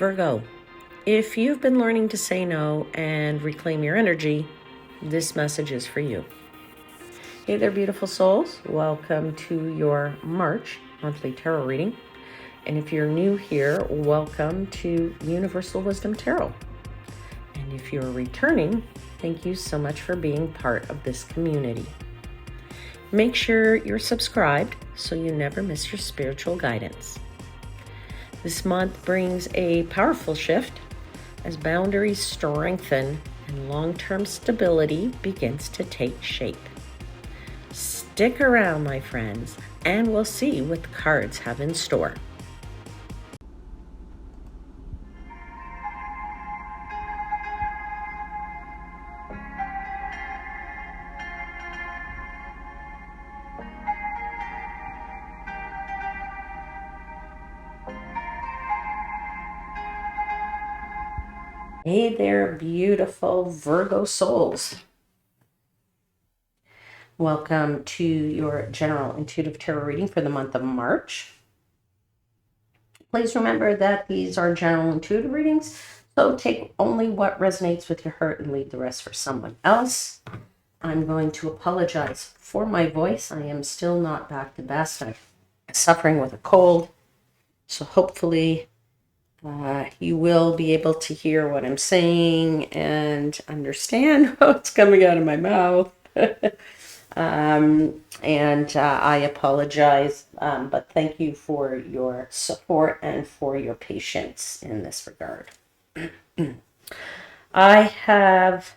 Virgo, if you've been learning to say no and reclaim your energy, this message is for you. Hey there, beautiful souls. Welcome to your March monthly tarot reading. And if you're new here, welcome to Universal Wisdom Tarot. And if you're returning, thank you so much for being part of this community. Make sure you're subscribed so you never miss your spiritual guidance. This month brings a powerful shift as boundaries strengthen and long-term stability begins to take shape. Stick around, my friends, and we'll see what the cards have in store. Hey there, beautiful Virgo souls. Welcome to your general intuitive tarot reading for the month of March. Please remember that these are general intuitive readings, so take only what resonates with your heart and leave the rest for someone else. I'm going to apologize for my voice. I am still not back to best. I'm suffering with a cold, so hopefully you will be able to hear what I'm saying and understand what's coming out of my mouth. I apologize, but thank you for your support and for your patience in this regard. I have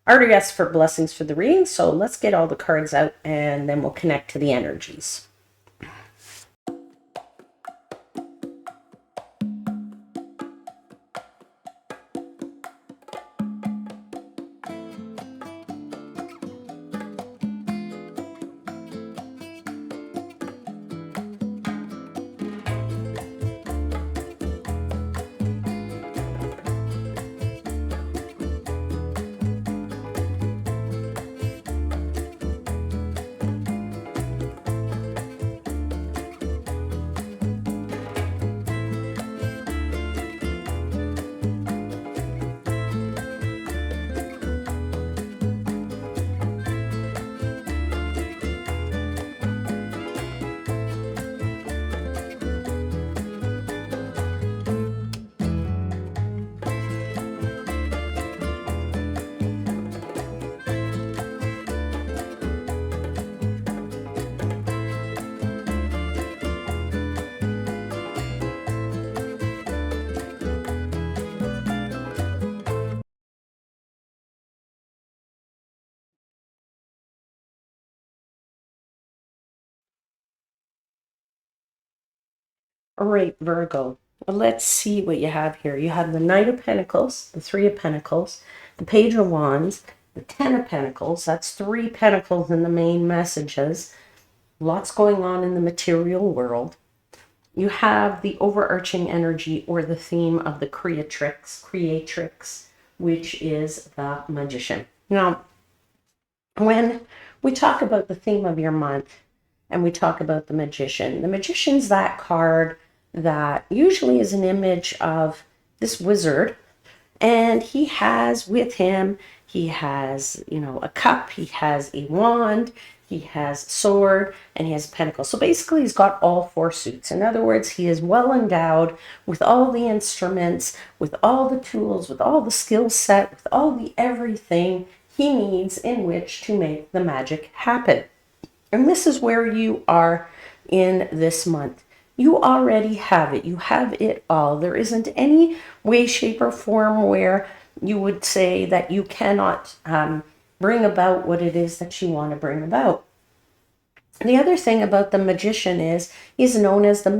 already asked for blessings for the reading, so let's get all the cards out and then we'll connect to the energies. All right, Virgo, let's see what you have here. You have the Knight of Pentacles, the Three of Pentacles, the Page of Wands, the Ten of Pentacles. That's three pentacles in the main messages. Lots going on in the material world. You have the overarching energy or the theme of the creatrix, which is the Magician. Now, when we talk about the theme of your month and we talk about the Magician's that card that usually is an image of this wizard, and he has with him, he has, a cup, he has a wand, he has a sword, and he has a pentacle. So basically he's got all four suits. In other words, he is well endowed with all the instruments, with all the tools, with all the skill set, with all the everything he needs in which to make the magic happen. And this is where you are in this month. You already have it. You have it all. There isn't any way, shape, or form where you would say that you cannot bring about what it is that you want to bring about. The other thing about the Magician is he's known as the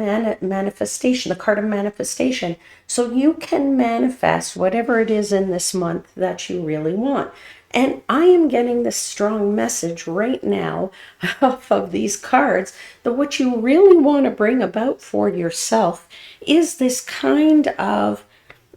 manifestation, the card of manifestation. So you can manifest whatever it is in this month that you really want. And I am getting this strong message right now off of these cards that what you really want to bring about for yourself is this kind of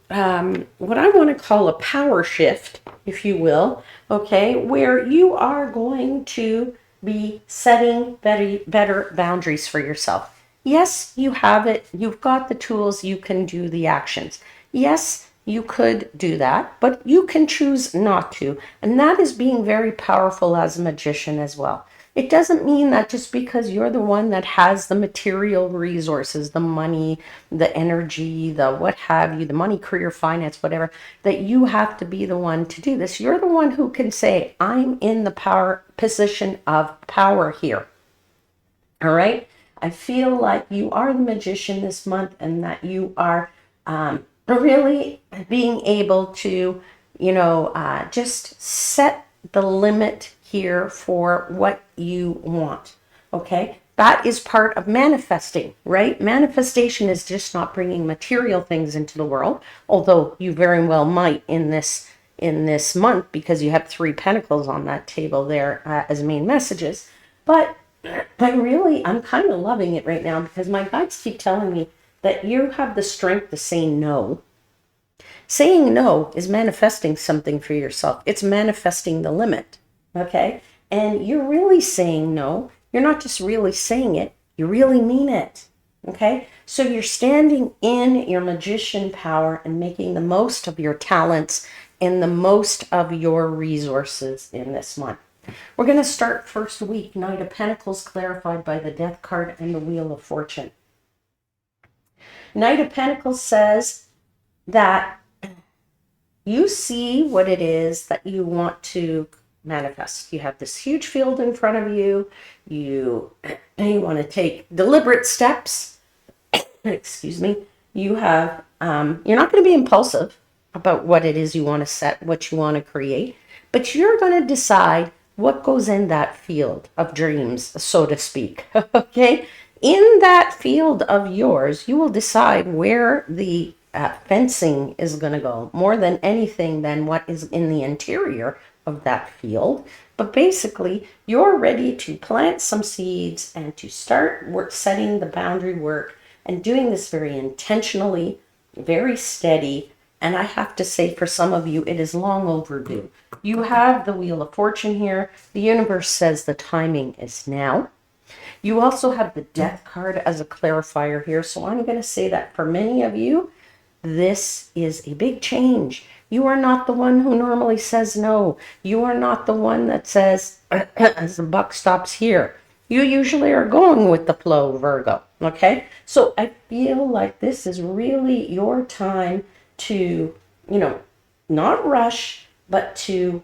what I want to call a power shift, if you will, okay, where you are going to be setting better boundaries for yourself. Yes, you have it. You've got the tools. You can do the actions. Yes, you could do that, but you can choose not to. And that is being very powerful as a magician as well. It doesn't mean that just because you're the one that has the material resources, the money, the energy, the what have you, the money, career, finance, whatever, that you have to be the one to do this. You're the one who can say, I'm in the power position of power here. All right. I feel like you are the magician this month and that you are really being able to, just set the limit here for what you want. Okay. That is part of manifesting, right? Manifestation is just not bringing material things into the world, although you very well might in this month because you have 3 pentacles on that table there as main messages. But I'm kind of loving it right now because my guides keep telling me that you have the strength to say no. Saying no is manifesting something for yourself. It's manifesting the limit, okay? And you're really saying no. You're not just really saying it, you really mean it, okay? So you're standing in your magician power and making the most of your talents and the most of your resources in this month. We're going to start first week, Knight of Pentacles clarified by the Death card and the Wheel of Fortune. Knight of Pentacles says that you see what it is that you want to manifest. You have this huge field in front of you. You want to take deliberate steps. Excuse me. You're not going to be impulsive about what it is you want to set, what you want to create, but you're going to decide what goes in that field of dreams, so to speak. Okay? In that field of yours, you will decide where the fencing is going to go more than anything than what is in the interior of that field. But basically, you're ready to plant some seeds and to start setting the boundary work and doing this very intentionally, very steady. And I have to say, for some of you, it is long overdue. You have the Wheel of Fortune here. The universe says the timing is now. You also have the Death card as a clarifier here. So I'm going to say that for many of you, this is a big change. You are not the one who normally says no. You are not the one that says, as the buck stops here. You usually are going with the flow, Virgo. Okay? So I feel like this is really your time to, not rush, but to,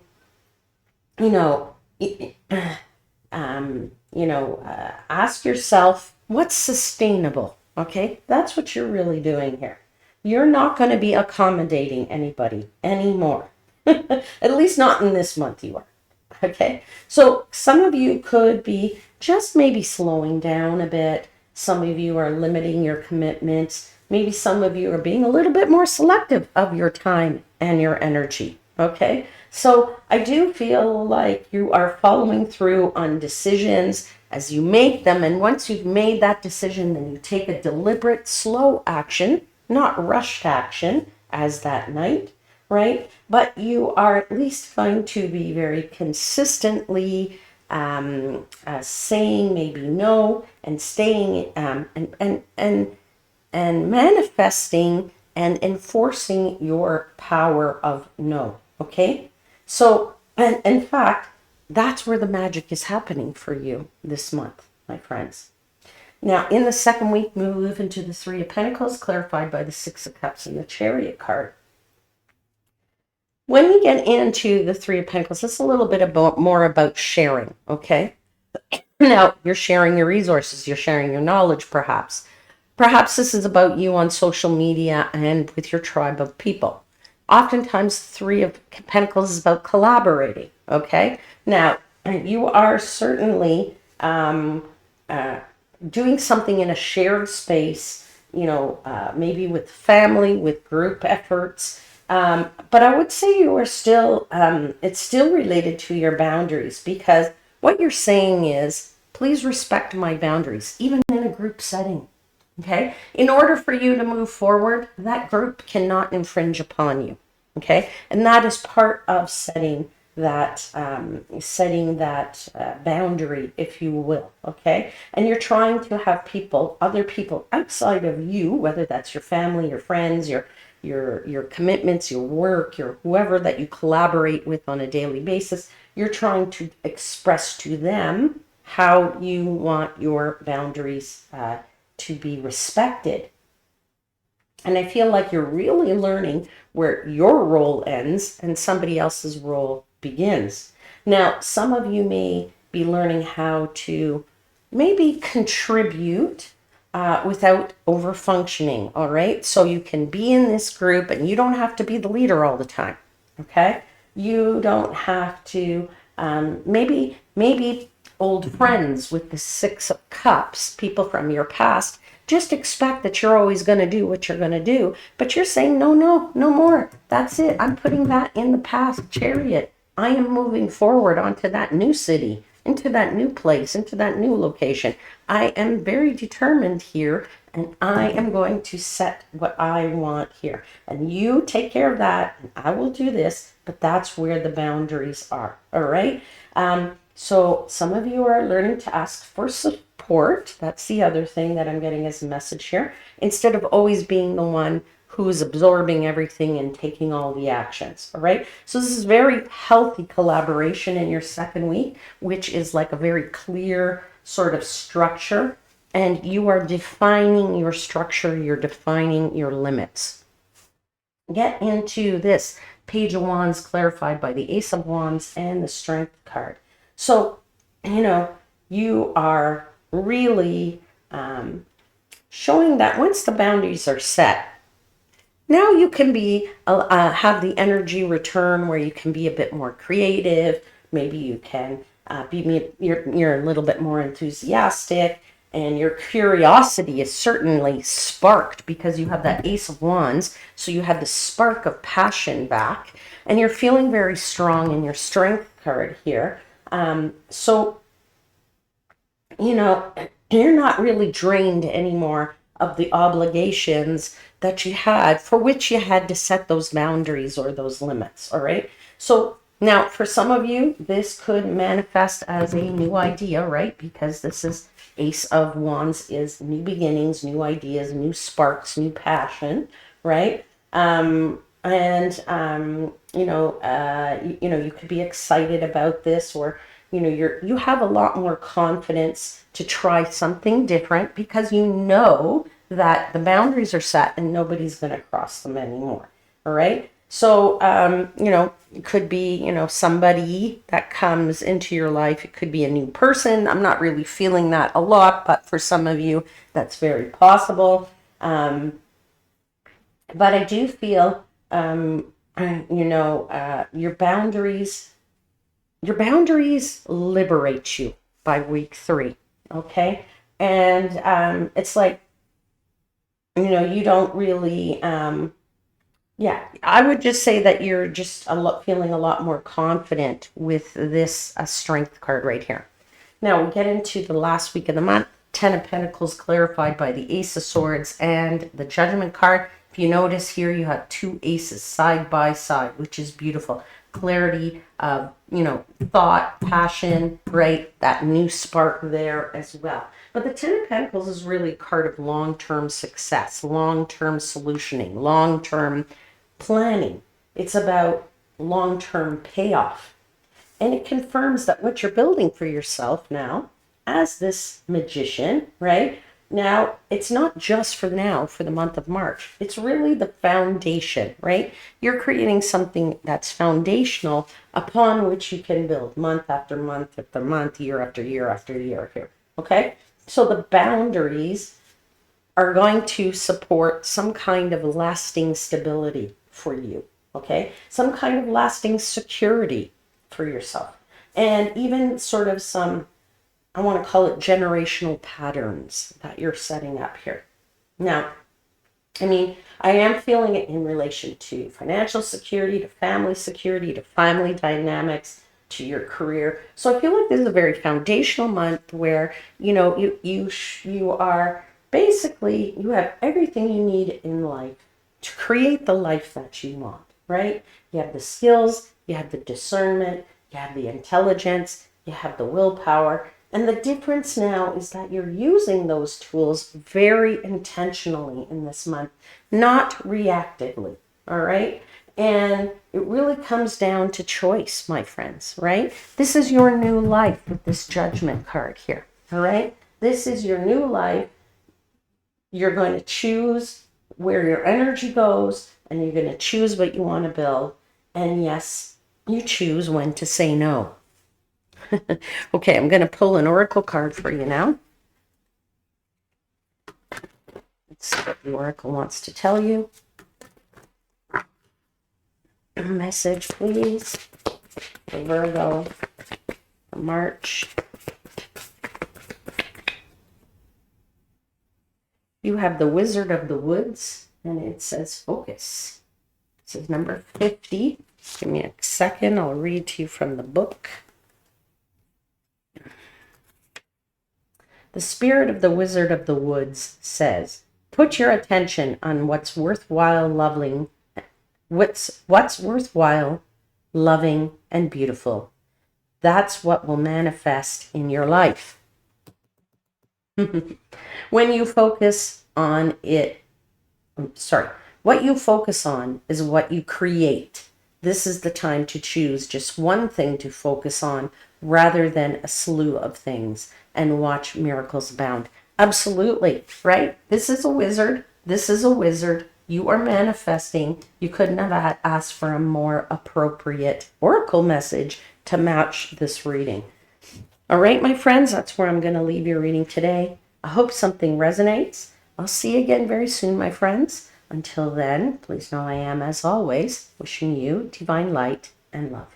ask yourself what's sustainable. Okay? That's what you're really doing here. You're not going to be accommodating anybody anymore. At least not in this month you are. Okay? So some of you could be just maybe slowing down a bit. Some of you are limiting your commitments. Maybe some of you are being a little bit more selective of your time and your energy. Okay? So I do feel like you are following through on decisions as you make them. And once you've made that decision, then you take a deliberate, slow action, not rushed action as that Knight, right? But you are at least going to be very consistently saying maybe no and staying and manifesting and enforcing your power of no. Okay? So, and in fact, that's where the magic is happening for you this month, my friends. Now, in the second week, we move into the Three of Pentacles, clarified by the Six of Cups and the Chariot card. When we get into the Three of Pentacles, it's a little bit more about sharing, okay? Now, you're sharing your resources, you're sharing your knowledge, perhaps. Perhaps this is about you on social media and with your tribe of people. Oftentimes, the Three of Pentacles is about collaborating, okay? Now, you are certainly doing something in a shared space, maybe with family, with group efforts. But I would say you are still, it's still related to your boundaries, because what you're saying is, please respect my boundaries, even in a group setting. Okay? In order for you to move forward, that group cannot infringe upon you. Okay? And that is part of setting that setting that boundary, if you will. Okay, and you're trying to have people, other people outside of you, whether that's your family, your friends, your commitments, your work, your whoever that you collaborate with on a daily basis, you're trying to express to them how you want your boundaries to be respected. And I feel like you're really learning where your role ends and somebody else's role begins. Now, some of you may be learning how to maybe contribute without over functioning. All right. So you can be in this group and you don't have to be the leader all the time. Okay. You don't have to, maybe old friends with the Six of Cups, people from your past, just expect that you're always going to do what you're going to do. But you're saying, no, no, no more. That's it. I'm putting that in the past, Chariot. I am moving forward onto that new city, into that new place, into that new location. I am very determined here, and I am going to set what I want here. And you take care of that, and I will do this, but that's where the boundaries are. All right? So some of you are learning to ask for support. That's the other thing that I'm getting as a message here. Instead of always being the one who's absorbing everything and taking all the actions. All right. So this is very healthy collaboration in your second week, which is like a very clear sort of structure. And you are defining your structure. You're defining your limits. Get into this Page of Wands clarified by the Ace of Wands and the Strength card. So, you are really showing that once the boundaries are set, now you can be have the energy return where you can be a bit more creative. Maybe you can you're a little bit more enthusiastic, and your curiosity is certainly sparked because you have that Ace of Wands. So you have the spark of passion back, and you're feeling very strong in your Strength card here. So, you're not really drained anymore of the obligations that you had, for which you had to set those boundaries or those limits. All right. So now for some of you, this could manifest as a new idea, right? Because this is Ace of Wands is new beginnings, new ideas, new sparks, new passion, right? You could be excited about this, or you have a lot more confidence to try something different because you know that the boundaries are set and nobody's going to cross them anymore. All right. So, it could be, somebody that comes into your life. It could be a new person. I'm not really feeling that a lot, but for some of you, that's very possible. But I do feel, your boundaries liberate you by week 3. Okay. And it's like, you don't really, I would just say that you're just feeling a lot more confident with this Strength card right here. Now we'll get into the last week of the month. 10 of Pentacles clarified by the Ace of Swords and the Judgment card. If you notice here, you have 2 aces side by side, which is beautiful. Clarity of, thought, passion, right? That new spark there as well. But the 10 of Pentacles is really a card of long-term success, long-term solutioning, long-term planning. It's about long-term payoff. And it confirms that what you're building for yourself now as this magician, right? Now, it's not just for now, for the month of March. It's really the foundation, right? You're creating something that's foundational upon which you can build month after month after month, year after year after year here, okay? So the boundaries are going to support some kind of lasting stability for you, okay? Some kind of lasting security for yourself. And even sort of some, I want to call it generational patterns that you're setting up here. Now, I am feeling it in relation to financial security, to family dynamics, to your career. So I feel like this is a very foundational month where, you are basically, you have everything you need in life to create the life that you want. right? You have the skills, you have the discernment, you have the intelligence, you have the willpower. And the difference now is that you're using those tools very intentionally in this month, not reactively, all right? And it really comes down to choice, my friends, right? This is your new life with this Judgment card here, all right? This is your new life. You're going to choose where your energy goes, and you're going to choose what you want to build. And yes, you choose when to say no. Okay, I'm going to pull an oracle card for you now. Let's see what the oracle wants to tell you. A message, please, for Virgo, for March. You have the Wizard of the Woods, and it says focus. This is number 50. Give me a second. I'll read to you from the book. The spirit of the Wizard of the Woods says, put your attention on what's worthwhile loving, what's worthwhile, loving, and beautiful. That's what will manifest in your life. When you focus on it, what you focus on is what you create. This is the time to choose just one thing to focus on rather than a slew of things and watch miracles abound. Absolutely, right? This is a wizard. This is a wizard. You are manifesting. You couldn't have asked for a more appropriate oracle message to match this reading. All right, my friends, that's where I'm going to leave your reading today. I hope something resonates. I'll see you again very soon, my friends. Until then, please know I am, as always, wishing you divine light and love.